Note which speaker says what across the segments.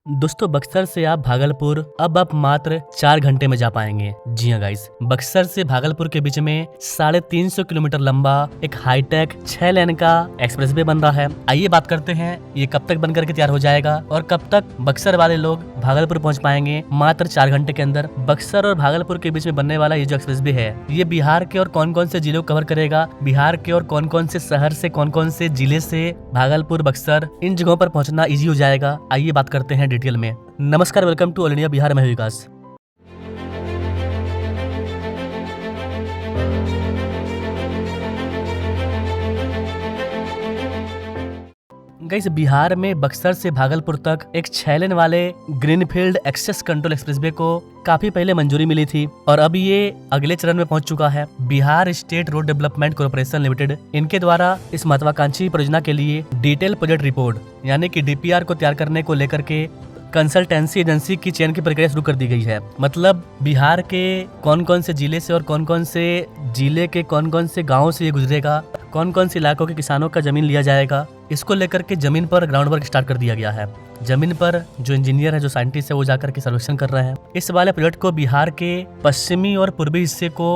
Speaker 1: दोस्तों बक्सर से आप भागलपुर अब आप मात्र 4 घंटे में जा पाएंगे। जी हाँ गाइस, बक्सर से भागलपुर के बीच में 350 किलोमीटर लंबा एक हाईटेक 6 लेन का एक्सप्रेसवे बन रहा है। आइए बात करते हैं ये कब तक बनकर के तैयार हो जाएगा और कब तक बक्सर वाले लोग भागलपुर पहुंच पाएंगे मात्र 4 घंटे के अंदर। बक्सर और भागलपुर के बीच में बनने वाला ये जो एक्सप्रेसवे है ये बिहार के और कौन कौन से जिलों को कवर करेगा, बिहार के और कौन कौन से शहर से कौन कौन से जिले से भागलपुर, बक्सर इन जगहों पर पहुंचना इजी हो जाएगा। आइए बात करते हैं डिटेल में। नमस्कार, welcome to all India Bihar में विकास। गाइस, बिहार में बक्सर से भागलपुर तक एक 6 लेन वाले ग्रीनफील्ड एक्सेस कंट्रोल एक्सप्रेसवे को काफी पहले मंजूरी मिली थी और अब ये अगले चरण में पहुंच चुका है। Bihar state road development corporation limited इनके द्वारा इस महत्वाकांक्षी परियोजना के लिए डिटेल प्रोजेक्ट रिपोर्ट यानी कि डीपीआर को तैयार करने को लेकर के कंसल्टेंसी एजेंसी की चयन की प्रक्रिया शुरू कर दी गई है। मतलब बिहार के कौन कौन से जिले से और कौन कौन से जिले के कौन कौन से गाँव से ये गुजरेगा, कौन कौन से इलाकों के किसानों का जमीन लिया जाएगा, इसको लेकर के जमीन पर ग्राउंड वर्क स्टार्ट कर दिया गया है। जमीन पर जो इंजीनियर है, जो साइंटिस्ट है, वो जाकर के सर्वेक्षण कर रहे हैं। इस वाले प्रोजेक्ट को बिहार के पश्चिमी और पूर्वी हिस्से को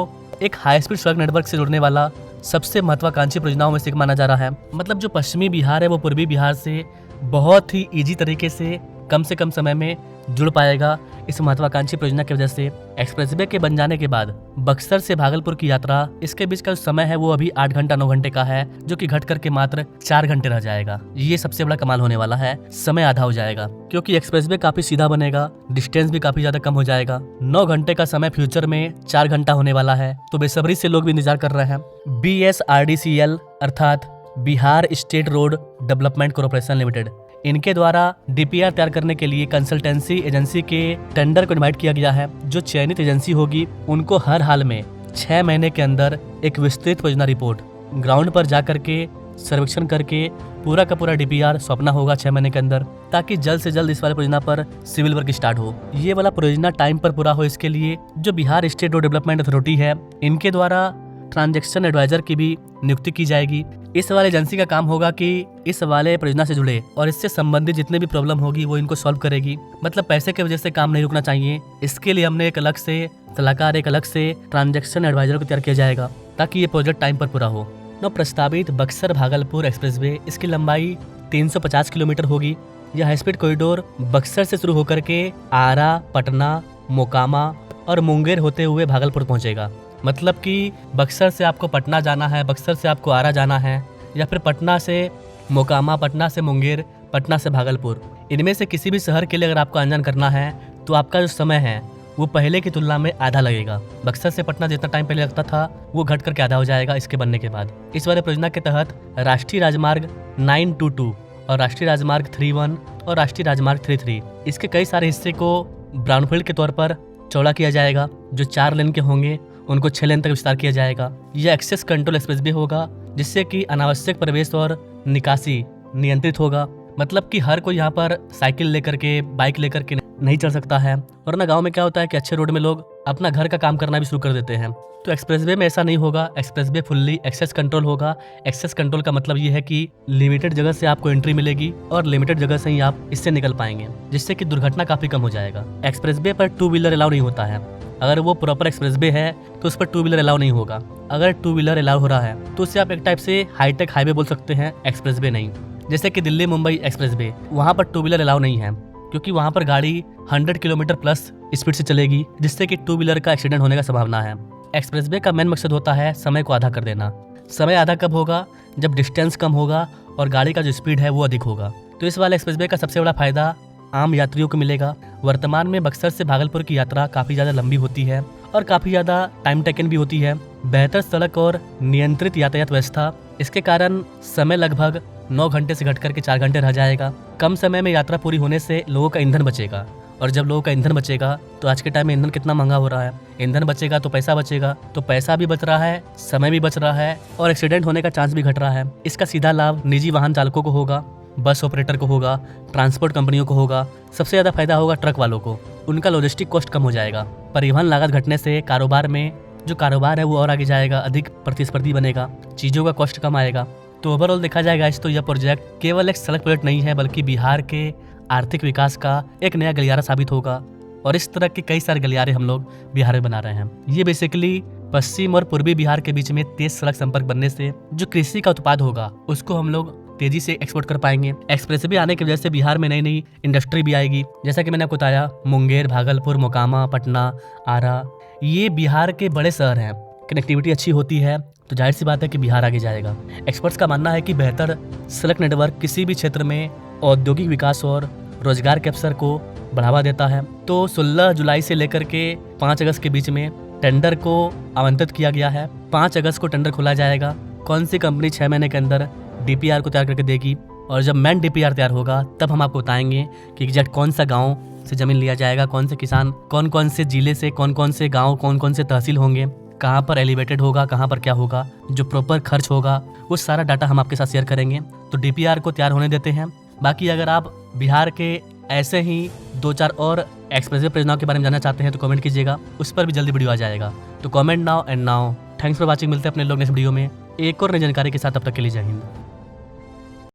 Speaker 1: एक हाई स्पीड सड़क नेटवर्क से जोड़ने वाला सबसे महत्वाकांक्षी परियोजनाओं में से एक माना जा रहा है। मतलब जो पश्चिमी बिहार है वो पूर्वी बिहार से बहुत ही ईजी तरीके से कम समय में जुड़ पाएगा। इस महत्वाकांक्षी परियोजना की वजह से एक्सप्रेसवे के बन जाने के बाद बक्सर से भागलपुर की यात्रा, इसके बीच का जो समय है वो अभी 8 घंटा 9 घंटे का है, जो कि घट करके मात्र 4 घंटे रह जाएगा। ये सबसे बड़ा कमाल होने वाला है। समय आधा हो जाएगा क्योंकि एक्सप्रेसवे काफी सीधा बनेगा, डिस्टेंस भी काफी ज्यादा कम हो जाएगा। 9 घंटे का समय फ्यूचर में 4 घंटा होने वाला है, तो बेसब्री से लोग भी इंतजार कर रहे हैं। BSRDCL अर्थात Bihar state road development corporation limited, इनके द्वारा डीपीआर तैयार करने के लिए कंसल्टेंसी एजेंसी के टेंडर को इनवाइट किया गया है। जो चयनित एजेंसी होगी उनको हर हाल में 6 महीने के अंदर एक विस्तृत परियोजना रिपोर्ट ग्राउंड पर जा करके सर्वेक्षण करके पूरा का पूरा डीपीआर सौंपना होगा 6 महीने के अंदर, ताकि जल्द से जल्द इस वाले परियोजना पर सिविल वर्क स्टार्ट हो। ये वाला परियोजना टाइम पर पूरा हो, इसके लिए जो Bihar state road development authority है इनके द्वारा ट्रांजैक्शन एडवाइजर की भी नियुक्ति की जाएगी। इस वाले एजेंसी का काम होगा कि इस वाले परियोजना से जुड़े और इससे संबंधित जितने भी प्रॉब्लम होगी वो इनको सॉल्व करेगी। मतलब पैसे की वजह से काम नहीं रुकना चाहिए। इसके लिए हमने एक अलग से सलाहकार, एक अलग से ट्रांजैक्शन एडवाइजर को तैयार किया जाएगा ताकि ये प्रोजेक्ट टाइम पर पूरा हो। प्रस्तावित बक्सर भागलपुर एक्सप्रेसवे, इसकी लंबाई 350 किलोमीटर होगी। यह हाई स्पीड कॉरिडोर बक्सर से शुरू होकर के आरा, पटना, मोकामा और मुंगेर होते हुए भागलपुर पहुंचेगा। मतलब कि बक्सर से आपको पटना जाना है, बक्सर से आपको आरा जाना है, या फिर पटना से मोकामा, पटना से मुंगेर, पटना से भागलपुर, इनमें से किसी भी शहर के लिए अगर आपको आंदोलन करना है तो आपका जो समय है वो पहले की तुलना में आधा लगेगा। बक्सर से पटना जितना टाइम पहले लगता था वो घट करके आधा हो जाएगा इसके बनने के बाद। इस वाले परियोजना के तहत राष्ट्रीय राजमार्ग 922 और राष्ट्रीय राजमार्ग 31 और राष्ट्रीय राजमार्ग 33, इसके कई सारे हिस्से को ब्राउनफील्ड के तौर पर चौड़ा किया जाएगा। जो 4 लेन के होंगे उनको 6 लेन तक विस्तार किया जाएगा। यह एक्सेस कंट्रोल एक्सप्रेसवे होगा जिससे कि अनावश्यक प्रवेश और निकासी नियंत्रित होगा। मतलब कि हर कोई यहाँ पर साइकिल लेकर के, बाइक लेकर के नहीं चल सकता है। और ना गांव में क्या होता है कि अच्छे रोड में लोग अपना घर का काम करना भी शुरू कर देते हैं, तो एक्सप्रेसवे में ऐसा नहीं होगा। एक्सप्रेसवे फुल्ली एक्सेस कंट्रोल होगा। एक्सेस कंट्रोल का मतलब ये है कि लिमिटेड जगह से आपको एंट्री मिलेगी और लिमिटेड जगह से ही आप इससे निकल पाएंगे, जिससे कि दुर्घटना काफी कम हो जाएगा। एक्सप्रेसवे पर 2 व्हीलर अलाउ नहीं होता है। अगर वो प्रॉपर एक्सप्रेसवे है तो उस पर 2 व्हीलर अलाउ नहीं होगा। अगर 2 व्हीलर अलाउ हो रहा है तो उसे आप एक टाइप से हाईटेक हाईवे बोल सकते हैं, एक्सप्रेसवे नहीं। जैसे कि दिल्ली मुंबई एक्सप्रेसवे, वहाँ पर 2 व्हीलर अलाउ नहीं है क्योंकि वहाँ पर गाड़ी 100 किलोमीटर प्लस स्पीड से चलेगी, जिससे कि 2 व्हीलर का एक्सीडेंट होने का संभावना है। एक्सप्रेसवे का मेन मकसद होता है समय को आधा कर देना। समय आधा कब होगा? जब डिस्टेंस कम होगा और गाड़ी का जो स्पीड है वो अधिक होगा। तो इस वाले एक्सप्रेसवे का सबसे बड़ा फायदा आम यात्रियों को मिलेगा। वर्तमान में बक्सर से भागलपुर की यात्रा काफ़ी ज़्यादा लंबी होती है और काफ़ी ज़्यादा टाइम टेकन भी होती है। बेहतर सड़क और नियंत्रित यातायात व्यवस्था, इसके कारण समय लगभग 9 घंटे से घट करके 4 घंटे रह जाएगा। कम समय में यात्रा पूरी होने से लोगों का ईंधन बचेगा, और जब लोगों का ईंधन बचेगा तो आज के टाइम में ईंधन कितना महंगा हो रहा है। ईंधन बचेगा तो पैसा बचेगा, तो पैसा भी बच रहा है, समय भी बच रहा है और एक्सीडेंट होने का चांस भी घट रहा है। इसका सीधा लाभ निजी वाहन चालकों को होगा, बस ऑपरेटर को होगा, ट्रांसपोर्ट कंपनियों को होगा। सबसे ज़्यादा फायदा होगा ट्रक वालों को, उनका लॉजिस्टिक कॉस्ट कम हो जाएगा। परिवहन लागत घटने से कारोबार में जो कारोबार है वो और आगे जाएगा, अधिक प्रतिस्पर्धी बनेगा, चीज़ों का कॉस्ट कम आएगा। तो ओवरऑल देखा जाएगा तो यह प्रोजेक्ट केवल एक सड़क प्रोजेक्ट नहीं है, बल्कि बिहार के आर्थिक विकास का एक नया गलियारा साबित होगा। और इस तरह के कई सारे गलियारे हम लोग बिहार में बना रहे हैं। ये बेसिकली पश्चिम और पूर्वी बिहार के बीच में तेज सड़क संपर्क बनने से जो कृषि का उत्पाद होगा उसको हम लोग तेजी से एक्सपोर्ट कर पाएंगे। एक्सप्रेसवे आने की वजह से बिहार में नई नई इंडस्ट्री भी आएगी। जैसा कि मैंने आपको बताया, मुंगेर, भागलपुर, मोकामा, पटना, आरा, ये बिहार के बड़े शहर हैं। कनेक्टिविटी अच्छी होती है तो जाहिर सी बात है कि बिहार आगे जाएगा। एक्सपर्ट्स का मानना है कि बेहतर सड़क नेटवर्क किसी भी क्षेत्र में औद्योगिक विकास और रोजगार के अवसर को बढ़ावा देता है। तो 16 जुलाई से लेकर के 5 अगस्त के बीच में टेंडर को आमंत्रित किया गया है। 5 अगस्त को टेंडर खोला जाएगा। कौन सी कंपनी 6 महीने के अंदर डीपीआर को तैयार करके देगी, और जब मैन डीपीआर तैयार होगा तब हम आपको बताएंगे कि एग्जैक्ट कौन सा गांव से जमीन लिया जाएगा, कौन से किसान, कौन कौन से जिले से, कौन कौन से गांव, कौन कौन से तहसील होंगे, कहाँ पर एलिवेटेड होगा, कहाँ पर क्या होगा, जो प्रॉपर खर्च होगा वो सारा डाटा हम आपके साथ शेयर करेंगे। तो डीपीआर को तैयार होने देते हैं। बाकी अगर आप बिहार के ऐसे ही 2-4 और एक्सप्रेसवे परियोजनाओं के बारे में जानना चाहते हैं तो कमेंट कीजिएगा, उस पर भी जल्दी वीडियो आ जाएगा। तो comment now and now. Thanks for watching. मिलते हैं अपने लोग नेक्स्ट वीडियो में एक और नई जानकारी के साथ। तब तक के लिए जय हिंद।